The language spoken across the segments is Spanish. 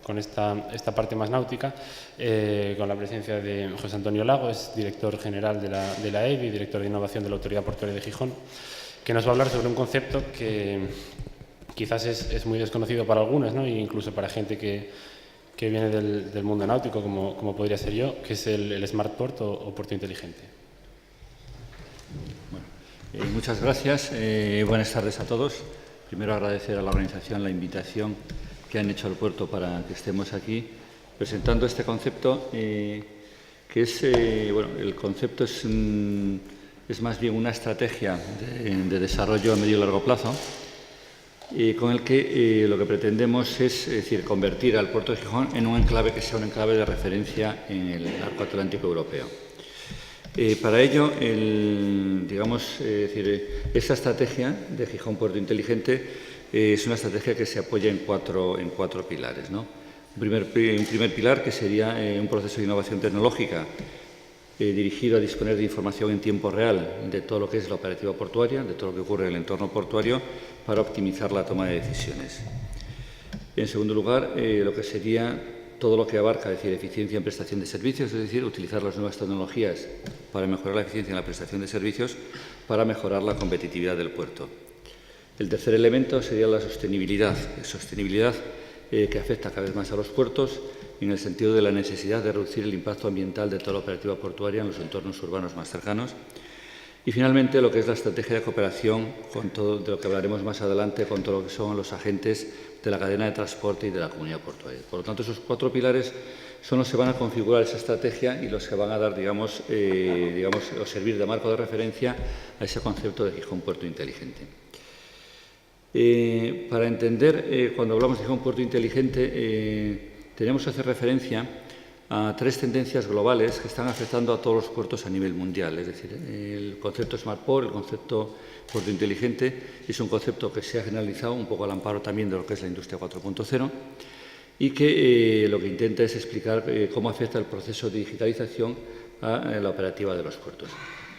con esta parte más náutica, con la presencia de José Antonio Lago, es director general de la EBI, director de innovación de la Autoridad Portuaria de Gijón, que nos va a hablar sobre un concepto que quizás es muy desconocido para algunos, ¿no? E incluso para gente que viene del mundo náutico, como podría ser yo, que es el Smart Port o puerto inteligente. Bueno, muchas gracias. Buenas tardes a todos. Primero agradecer a la organización la invitación que han hecho al puerto para que estemos aquí presentando este concepto, que es, bueno, el concepto es más bien una estrategia de desarrollo a medio y largo plazo, con el que lo que pretendemos es decir, convertir al puerto de Gijón en un enclave que sea un enclave de referencia en el arco atlántico europeo. Para ello, esta estrategia de Gijón Puerto Inteligente es una estrategia que se apoya en cuatro pilares, ¿no? Un primer pilar que sería un proceso de innovación tecnológica dirigido a disponer de información en tiempo real de todo lo que es la operativa portuaria, de todo lo que ocurre en el entorno portuario, para optimizar la toma de decisiones. En segundo lugar, lo que sería todo lo que abarca, es decir, eficiencia en prestación de servicios, es decir, utilizar las nuevas tecnologías para mejorar la eficiencia en la prestación de servicios, para mejorar la competitividad del puerto. El tercer elemento sería la sostenibilidad, que afecta cada vez más a los puertos en el sentido de la necesidad de reducir el impacto ambiental de toda la operativa portuaria en los entornos urbanos más cercanos. Y finalmente, lo que es la estrategia de cooperación, con todo de lo que hablaremos más adelante, con todo lo que son los agentes de la cadena de transporte y de la comunidad portuaria. Por lo tanto, esos cuatro pilares son los que van a configurar esa estrategia y los que van a dar, o servir de marco de referencia a ese concepto de Gijón Puerto Inteligente. Para entender, cuando hablamos de Gijón Puerto Inteligente, tenemos que hacer referencia a tres tendencias globales que están afectando a todos los puertos a nivel mundial. Es decir, el concepto Smart Port, el concepto puerto inteligente, es un concepto que se ha generalizado un poco al amparo también de lo que es la industria 4.0 y que lo que intenta es explicar cómo afecta el proceso de digitalización a la operativa de los puertos.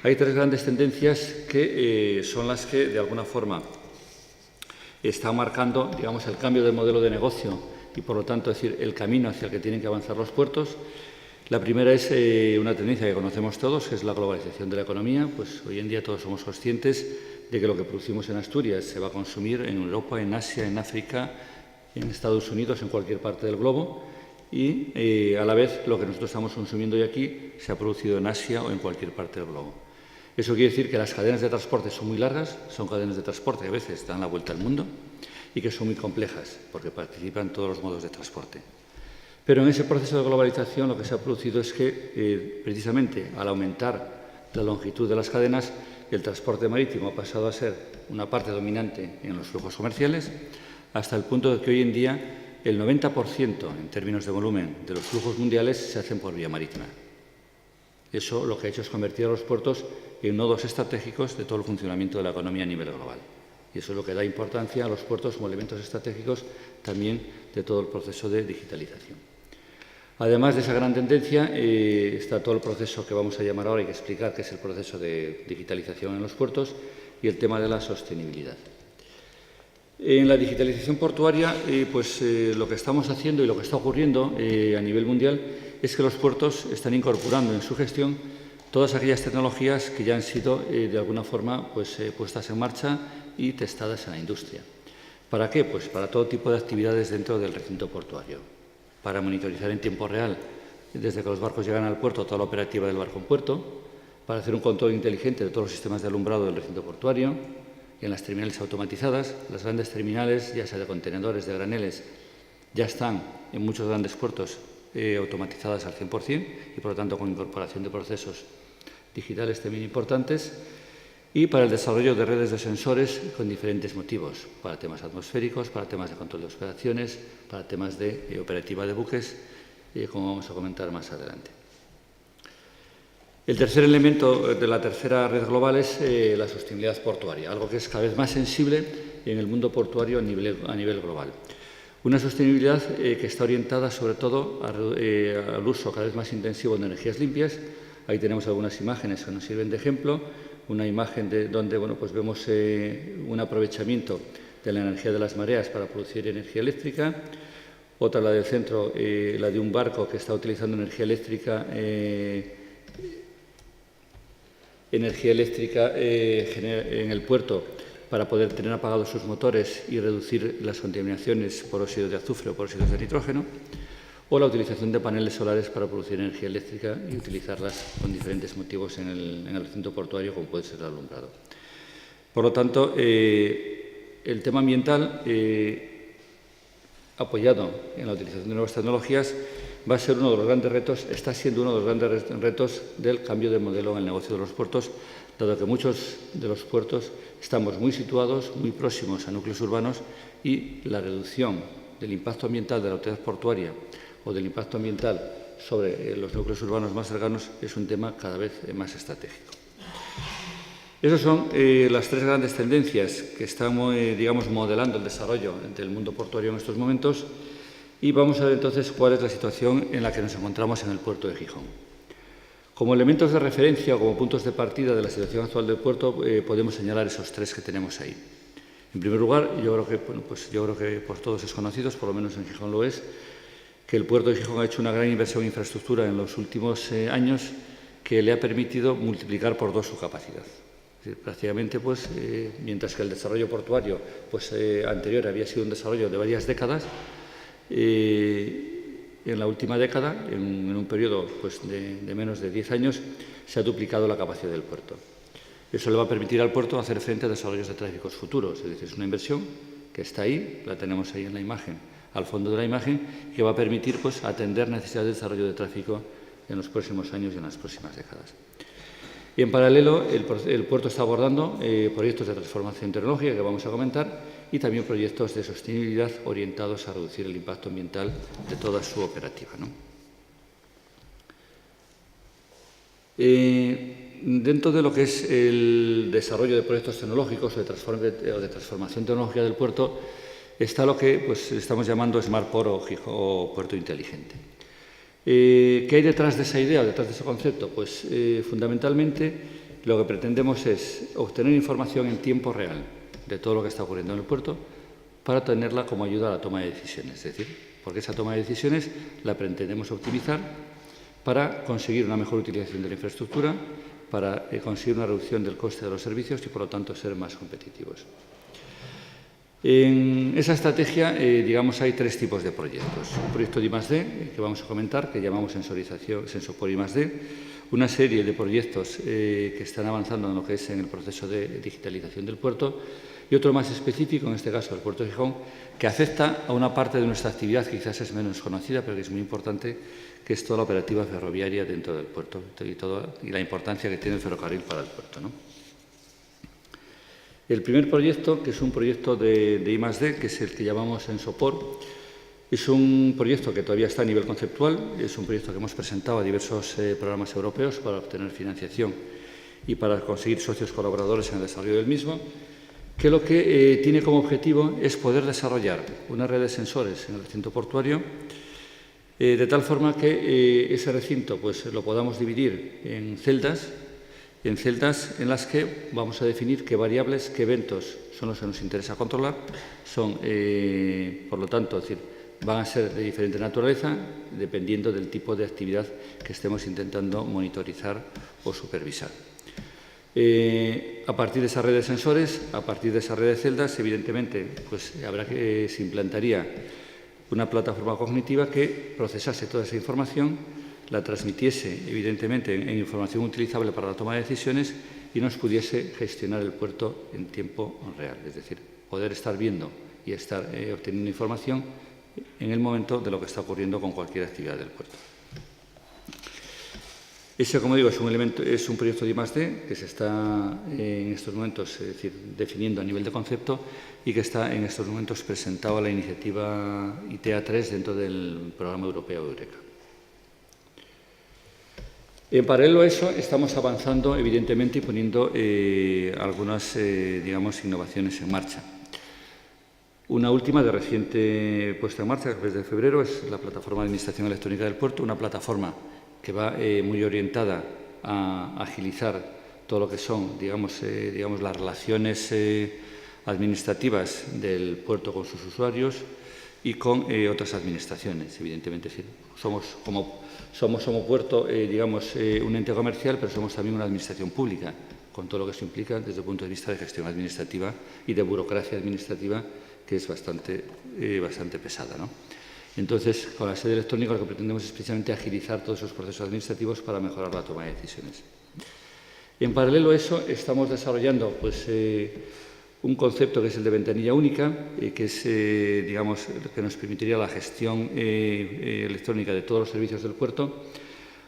Hay tres grandes tendencias que son las que, de alguna forma, están marcando, digamos, el cambio del modelo de negocio y, por lo tanto, decir, el camino hacia el que tienen que avanzar los puertos. La primera es una tendencia que conocemos todos, que es la globalización de la economía. Pues hoy en día todos somos conscientes de que lo que producimos en Asturias se va a consumir en Europa, en Asia, en África, en Estados Unidos, en cualquier parte del globo. Y, a la vez, lo que nosotros estamos consumiendo hoy aquí se ha producido en Asia o en cualquier parte del globo. Eso quiere decir que las cadenas de transporte son muy largas, son cadenas de transporte que a veces dan la vuelta al mundo y que son muy complejas porque participan todos los modos de transporte. Pero en ese proceso de globalización lo que se ha producido es que, precisamente, al aumentar la longitud de las cadenas, el transporte marítimo ha pasado a ser una parte dominante en los flujos comerciales, hasta el punto de que hoy en día el 90% en términos de volumen de los flujos mundiales se hacen por vía marítima. Eso lo que ha hecho es convertir a los puertos en nodos estratégicos de todo el funcionamiento de la economía a nivel global. Y eso es lo que da importancia a los puertos como elementos estratégicos también de todo el proceso de digitalización. Además de esa gran tendencia, está todo el proceso que vamos a llamar ahora y que explicar, que es el proceso de digitalización en los puertos y el tema de la sostenibilidad. En la digitalización portuaria, lo que estamos haciendo y lo que está ocurriendo a nivel mundial es que los puertos están incorporando en su gestión todas aquellas tecnologías que ya han sido, de alguna forma, puestas en marcha y testadas en la industria. ¿Para qué? Pues para todo tipo de actividades dentro del recinto portuario. Para monitorizar en tiempo real, desde que los barcos llegan al puerto, toda la operativa del barco en puerto, para hacer un control inteligente de todos los sistemas de alumbrado del recinto portuario, y en las terminales automatizadas. Las grandes terminales, ya sea de contenedores, de graneles, ya están en muchos grandes puertos automatizadas al 100% y, por lo tanto, con incorporación de procesos digitales también importantes. Y para el desarrollo de redes de sensores con diferentes motivos, para temas atmosféricos, para temas de control de operaciones, para temas de operativa de buques, como vamos a comentar más adelante. El tercer elemento de la tercera red global es la sostenibilidad portuaria, algo que es cada vez más sensible en el mundo portuario a nivel global. Una sostenibilidad que está orientada sobre todo al uso cada vez más intensivo de energías limpias. Ahí tenemos algunas imágenes que nos sirven de ejemplo. Una imagen donde vemos un aprovechamiento de la energía de las mareas para producir energía eléctrica. Otra, la del centro, la de un barco que está utilizando energía eléctrica en el puerto para poder tener apagados sus motores y reducir las contaminaciones por óxidos de azufre o por óxidos de nitrógeno, o la utilización de paneles solares para producir energía eléctrica y utilizarlas con diferentes motivos en el recinto portuario, como puede ser el alumbrado. Por lo tanto, el tema ambiental, apoyado en la utilización de nuevas tecnologías, va a ser uno de los grandes retos, está siendo uno de los grandes retos del cambio de modelo en el negocio de los puertos, dado que muchos de los puertos estamos muy situados, muy próximos a núcleos urbanos, y la reducción del impacto ambiental de la autoridad portuaria o del impacto ambiental sobre los núcleos urbanos más cercanos es un tema cada vez más estratégico. Esas son las tres grandes tendencias que están, digamos, modelando el desarrollo del mundo portuario en estos momentos, y vamos a ver entonces cuál es la situación en la que nos encontramos en el puerto de Gijón. Como elementos de referencia o como puntos de partida de la situación actual del puerto, podemos señalar esos tres que tenemos ahí. En primer lugar, yo creo que por todos es conocido, por lo menos en Gijón lo es, que el puerto de Gijón ha hecho una gran inversión en infraestructura en los últimos años que le ha permitido multiplicar por 2 su capacidad. Es decir, prácticamente, mientras que el desarrollo portuario anterior había sido un desarrollo de varias décadas, en la última década, en un periodo de menos de 10 años, se ha duplicado la capacidad del puerto. Eso le va a permitir al puerto hacer frente a desarrollos de tráficos futuros. Es decir, es una inversión que está ahí, la tenemos ahí en la imagen, al fondo de la imagen, que va a permitir atender necesidades de desarrollo de tráfico en los próximos años y en las próximas décadas. Y en paralelo, el puerto está abordando proyectos de transformación tecnológica que vamos a comentar y también proyectos de sostenibilidad orientados a reducir el impacto ambiental de toda su operativa, ¿no? Dentro de lo que es el desarrollo de proyectos tecnológicos o de transformación tecnológica del puerto está lo que estamos llamando Smart Port o puerto inteligente. ¿Qué hay detrás de esa idea, detrás de ese concepto? Fundamentalmente lo que pretendemos es obtener información en tiempo real de todo lo que está ocurriendo en el puerto para tenerla como ayuda a la toma de decisiones. Es decir, porque esa toma de decisiones la pretendemos optimizar para conseguir una mejor utilización de la infraestructura, para conseguir una reducción del coste de los servicios y, por lo tanto, ser más competitivos. En esa estrategia, digamos, hay 3 tipos de proyectos. Un proyecto de I+D, que vamos a comentar, que llamamos Sensopor I+D, una serie de proyectos que están avanzando en lo que es en el proceso de digitalización del puerto, y otro más específico, en este caso el puerto de Gijón, que afecta a una parte de nuestra actividad que quizás es menos conocida, pero que es muy importante, que es toda la operativa ferroviaria dentro del puerto y la importancia que tiene el ferrocarril para el puerto, ¿no? El primer proyecto, que es un proyecto de I+D, que es el que llamamos Sensopor, es un proyecto que todavía está a nivel conceptual, es un proyecto que hemos presentado a diversos programas europeos para obtener financiación y para conseguir socios colaboradores en el desarrollo del mismo, que lo que tiene como objetivo es poder desarrollar una red de sensores en el recinto portuario de tal forma que ese recinto lo podamos dividir en celdas en las que vamos a definir qué variables, qué eventos son los que nos interesa controlar, por lo tanto, van a ser de diferente naturaleza dependiendo del tipo de actividad que estemos intentando monitorizar o supervisar. A partir de esa red de sensores, a partir de esa red de celdas, evidentemente, se implantaría una plataforma cognitiva que procesase toda esa información, la transmitiese, evidentemente, en información utilizable para la toma de decisiones y nos pudiese gestionar el puerto en tiempo real. Es decir, poder estar viendo y estar obteniendo información en el momento de lo que está ocurriendo con cualquier actividad del puerto. Ese, como digo, es un proyecto de I+D que se está en estos momentos definiendo a nivel de concepto y que está en estos momentos presentado a la iniciativa ITEA3 dentro del programa europeo Eureka. En paralelo a eso, estamos avanzando, evidentemente, y poniendo algunas, innovaciones en marcha. Una última de reciente puesta en marcha, desde febrero, es la plataforma de administración electrónica del puerto, una plataforma que va muy orientada a agilizar todo lo que son, las relaciones administrativas del puerto con sus usuarios, y con otras administraciones, evidentemente. Es decir, somos puerto, digamos, un ente comercial, pero somos también una administración pública, con todo lo que eso implica desde el punto de vista de gestión administrativa y de burocracia administrativa, que es bastante pesada, ¿no? Entonces, con la sede electrónica lo que pretendemos es precisamente agilizar todos esos procesos administrativos para mejorar la toma de decisiones. En paralelo a eso, estamos desarrollando pues, un concepto que es el de ventanilla única, que es, digamos, que nos permitiría la gestión electrónica de todos los servicios del puerto.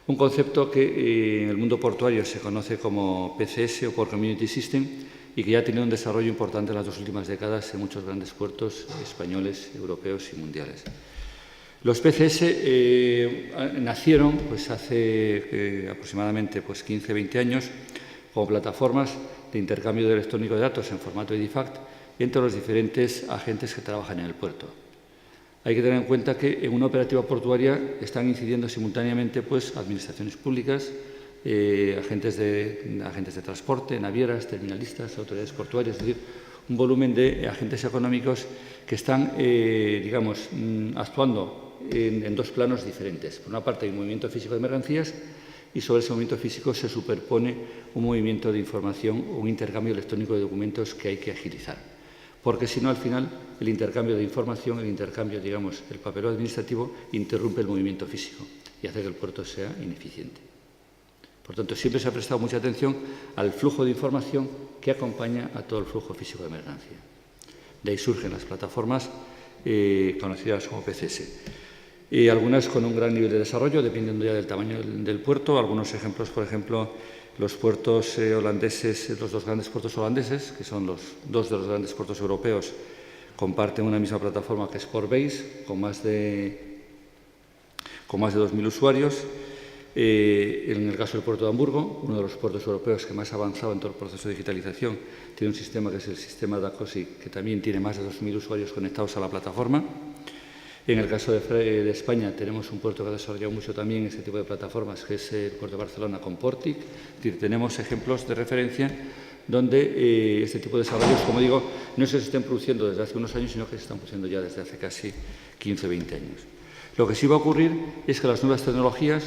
Un concepto que en el mundo portuario se conoce como PCS o Port Community System y que ya ha tenido un desarrollo importante en las 2 últimas décadas en muchos grandes puertos españoles, europeos y mundiales. Los PCS nacieron pues, hace aproximadamente 15-20 años como plataformas de intercambio electrónico de datos en formato EDIFACT entre los diferentes agentes que trabajan en el puerto. Hay que tener en cuenta que en una operativa portuaria están incidiendo simultáneamente pues, administraciones públicas, agentes de transporte, navieras, terminalistas, autoridades portuarias, es decir, un volumen de agentes económicos que están, digamos, actuando en 2 planos diferentes. Por una parte hay un movimiento físico de mercancías y sobre ese movimiento físico se superpone un movimiento de información o un intercambio electrónico de documentos que hay que agilizar. Porque si no, al final, el intercambio de información, el intercambio, digamos, el papeleo administrativo, interrumpe el movimiento físico y hace que el puerto sea ineficiente. Por tanto, siempre se ha prestado mucha atención al flujo de información que acompaña a todo el flujo físico de mercancía. De ahí surgen las plataformas conocidas como PCS. Algunas con un gran nivel de desarrollo, dependiendo ya del tamaño del puerto. Algunos ejemplos, por ejemplo, los puertos holandeses, los 2 grandes puertos holandeses, que son los 2 de los grandes puertos europeos, comparten una misma plataforma que es Portbase, con más de 2.000 usuarios. En el caso del puerto de Hamburgo, uno de los puertos europeos que más ha avanzado en todo el proceso de digitalización, tiene un sistema que es el sistema DACOSI, que también tiene más de 2.000 usuarios conectados a la plataforma. En el caso de España tenemos un puerto que ha desarrollado mucho también este tipo de plataformas, que es el puerto de Barcelona con Portic. Es decir, tenemos ejemplos de referencia donde este tipo de desarrollos, como digo, no se estén produciendo desde hace unos años, sino que se están produciendo ya desde hace casi 15 o 20 años. Lo que sí va a ocurrir es que las nuevas tecnologías,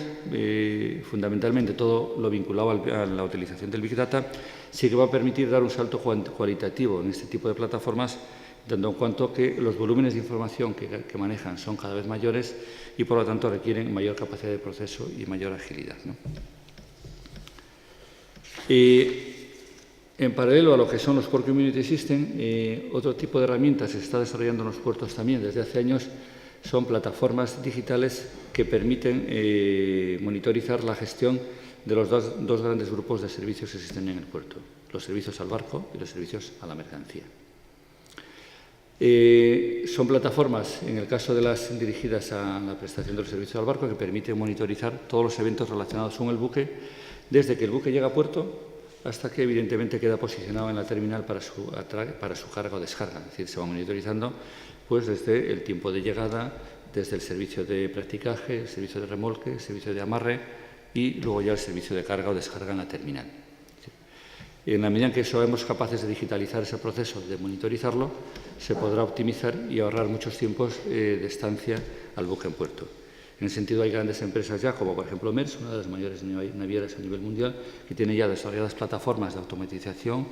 fundamentalmente todo lo vinculado a la utilización del Big Data, sí que va a permitir dar un salto cualitativo en este tipo de plataformas, dando en cuenta que los volúmenes de información que manejan son cada vez mayores y, por lo tanto, requieren mayor capacidad de proceso y mayor agilidad, ¿no? En paralelo a lo que son los Port Community System, otro tipo de herramientas se está desarrollando en los puertos también desde hace años. Son plataformas digitales que permiten monitorizar la gestión de los dos grandes grupos de servicios que existen en el puerto, los servicios al barco y los servicios a la mercancía. Son plataformas, en el caso de las dirigidas a la prestación de los servicios al barco, que permiten monitorizar todos los eventos relacionados con el buque, desde que el buque llega a puerto hasta que evidentemente queda posicionado en la terminal para su carga o descarga. Es decir, se va monitorizando pues, desde el tiempo de llegada, desde el servicio de practicaje, el servicio de remolque, el servicio de amarre y luego ya el servicio de carga o descarga en la terminal. En la medida en que seamos capaces de digitalizar ese proceso, de monitorizarlo, se podrá optimizar y ahorrar muchos tiempos de estancia al buque en puerto. En ese sentido, hay grandes empresas ya, como por ejemplo Maersk, una de las mayores navieras a nivel mundial, que tiene ya desarrolladas plataformas de automatización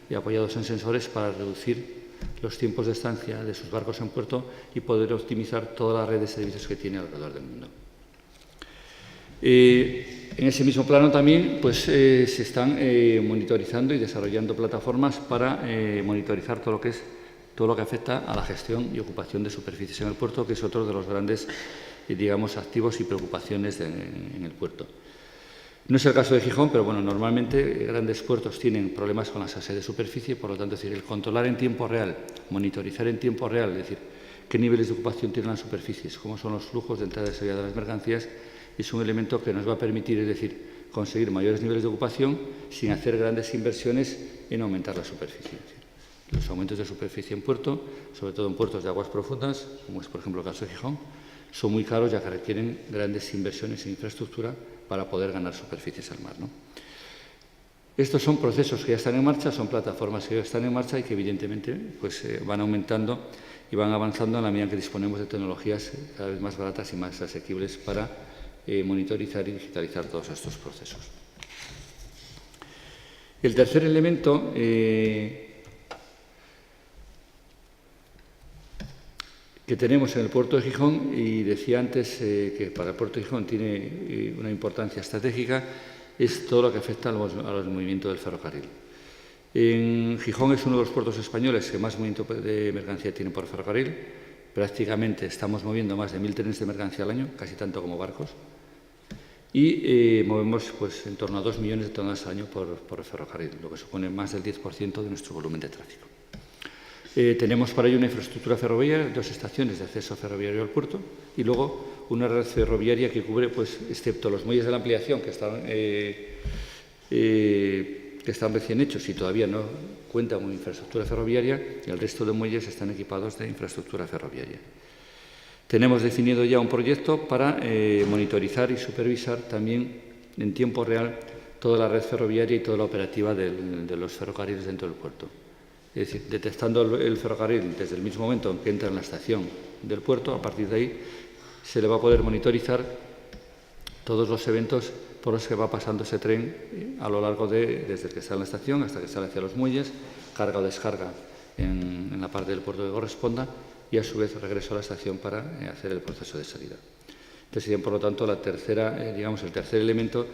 y apoyados en sensores para reducir los tiempos de estancia de sus barcos en puerto y poder optimizar toda la red de servicios que tiene alrededor del mundo. En ese mismo plano también pues, se están monitorizando y desarrollando plataformas para monitorizar todo lo que afecta a la gestión y ocupación de superficies en el puerto, que es otro de los grandes digamos, activos y preocupaciones en el puerto. No es el caso de Gijón, pero bueno, normalmente grandes puertos tienen problemas con la escasez de superficie, por lo tanto, es decir, el controlar en tiempo real, monitorizar en tiempo real, es decir, qué niveles de ocupación tienen las superficies, cómo son los flujos de entrada y salida de las mercancías, es un elemento que nos va a permitir, es decir, conseguir mayores niveles de ocupación sin hacer grandes inversiones en aumentar la superficie. Es decir, los aumentos de superficie en puerto, sobre todo en puertos de aguas profundas, como es por ejemplo el caso de Gijón, son muy caros ya que requieren grandes inversiones en infraestructura para poder ganar superficies al mar, ¿no? Estos son procesos que ya están en marcha, son plataformas que ya están en marcha y que evidentemente pues, van aumentando y van avanzando a la medida que disponemos de tecnologías cada vez más baratas y más asequibles para monitorizar y digitalizar todos estos procesos. El tercer elemento que tenemos en el puerto de Gijón, y decía antes que para el puerto de Gijón tiene una importancia estratégica, es todo lo que afecta a los movimientos del ferrocarril. En Gijón es uno de los puertos españoles que más movimiento de mercancía tiene por ferrocarril. Prácticamente estamos moviendo más de 1000 trenes de mercancía al año, casi tanto como barcos. Y movemos pues, en torno a 2 millones de toneladas al año por el ferrocarril, lo que supone más del 10% de nuestro volumen de tráfico. Tenemos para ello una infraestructura ferroviaria, 2 estaciones de acceso ferroviario al puerto y luego una red ferroviaria que cubre, pues, excepto los muelles de la ampliación que están recién hechos y todavía no cuentan con infraestructura ferroviaria, y el resto de muelles están equipados de infraestructura ferroviaria. Tenemos definido ya un proyecto para monitorizar y supervisar también en tiempo real toda la red ferroviaria y toda la operativa de los ferrocarriles dentro del puerto. Es decir, detectando el ferrocarril desde el mismo momento en que entra en la estación del puerto, a partir de ahí se le va a poder monitorizar todos los eventos por los que va pasando ese tren a lo largo desde que está en la estación hasta que sale hacia los muelles, carga o descarga en la parte del puerto que corresponda y a su vez regreso a la estación para hacer el proceso de salida. Entonces sería, por lo tanto, el tercer elemento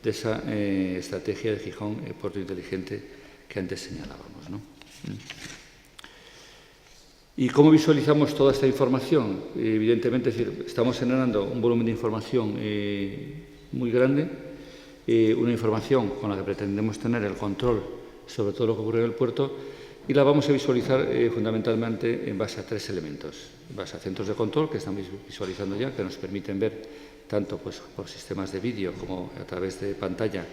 de esa estrategia de Gijón, puerto inteligente, que antes señalábamos, ¿no? ¿Y cómo visualizamos toda esta información? Evidentemente, es decir, estamos generando un volumen de información muy grande, una información con la que pretendemos tener el control sobre todo lo que ocurre en el puerto, y la vamos a visualizar fundamentalmente en base a 3 elementos. En base a centros de control que estamos visualizando ya, que nos permiten ver tanto pues, por sistemas de vídeo como a través de pantalla,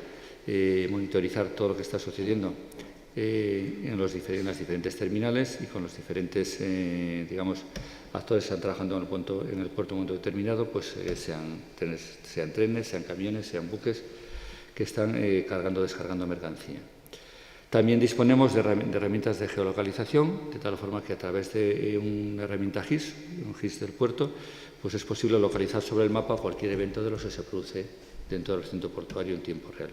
monitorizar todo lo que está sucediendo en las diferentes terminales y con los diferentes actores que están trabajando en el puerto en un momento determinado, pues sean trenes, sean camiones, sean buques que están cargando o descargando mercancía. También disponemos de herramientas de geolocalización, de tal forma que a través de una herramienta GIS, un GIS del puerto, pues es posible localizar sobre el mapa cualquier evento de los que se produce dentro del centro portuario en tiempo real.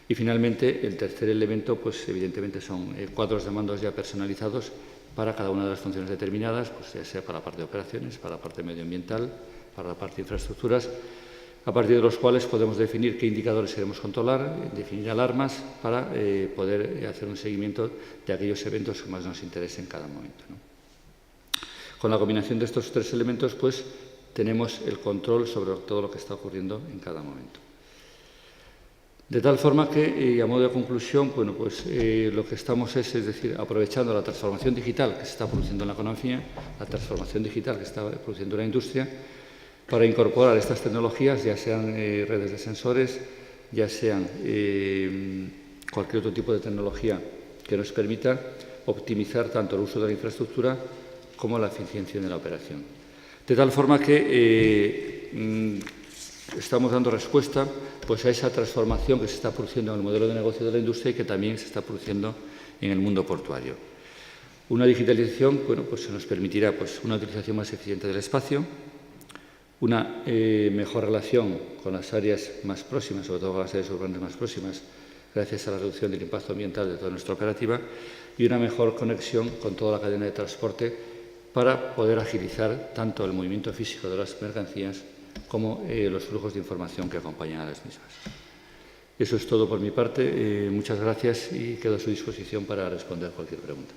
Y finalmente, el tercer elemento, pues evidentemente son cuadros de mandos ya personalizados para cada una de las funciones determinadas, pues ya sea para la parte de operaciones, para la parte medioambiental, para la parte de infraestructuras, a partir de los cuales podemos definir qué indicadores queremos controlar, definir alarmas para poder hacer un seguimiento de aquellos eventos que más nos interesen en cada momento, ¿no? Con la combinación de estos 3 elementos, pues tenemos el control sobre todo lo que está ocurriendo en cada momento. De tal forma que, a modo de conclusión, bueno, pues, lo que estamos es decir, aprovechando la transformación digital que se está produciendo en la economía, la transformación digital que se está produciendo en la industria, para incorporar estas tecnologías, ya sean redes de sensores, ya sean cualquier otro tipo de tecnología que nos permita optimizar tanto el uso de la infraestructura como la eficiencia de la operación. De tal forma que estamos dando respuesta pues, a esa transformación que se está produciendo en el modelo de negocio de la industria y que también se está produciendo en el mundo portuario. Una digitalización pues, se nos permitirá pues, una utilización más eficiente del espacio, una mejor relación con las áreas más próximas, sobre todo con las áreas urbanas más próximas, gracias a la reducción del impacto ambiental de toda nuestra operativa, y una mejor conexión con toda la cadena de transporte para poder agilizar tanto el movimiento físico de las mercancías como los flujos de información que acompañan a las mismas. Eso es todo por mi parte. Muchas gracias y quedo a su disposición para responder cualquier pregunta.